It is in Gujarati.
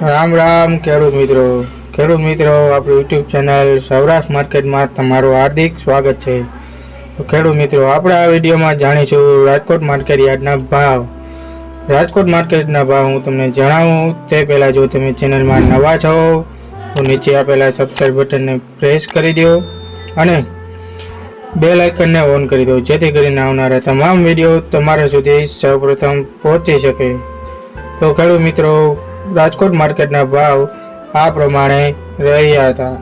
રામ રામ ખેડૂત મિત્રો આપણું યુટ્યુબ ચેનલ સૌરાષ્ટ્ર માર્કેટમાં તમારું હાર્દિક સ્વાગત છે। તો ખેડૂત મિત્રો, આપણે આ વિડીયોમાં જાણીશું રાજકોટ માર્કેટ યાર્ડના ભાવ। રાજકોટ માર્કેટના ભાવ હું તમને જણાવું તે પહેલાં જો તમે ચેનલમાં નવા છો તો નીચે આપેલા સબસ્ક્રાઇબ બટનને પ્રેસ કરી દો અને બેલ આઇકનને ઓન કરી દો, જેથી કરીને આવનારા તમામ વિડીયો તમારા સુધી સૌપ્રથમ પહોંચી શકે। તો ખેડૂત મિત્રો, રાજકોટ માર્કેટના ભાવ આ પ્રમાણે રહ્યા હતા।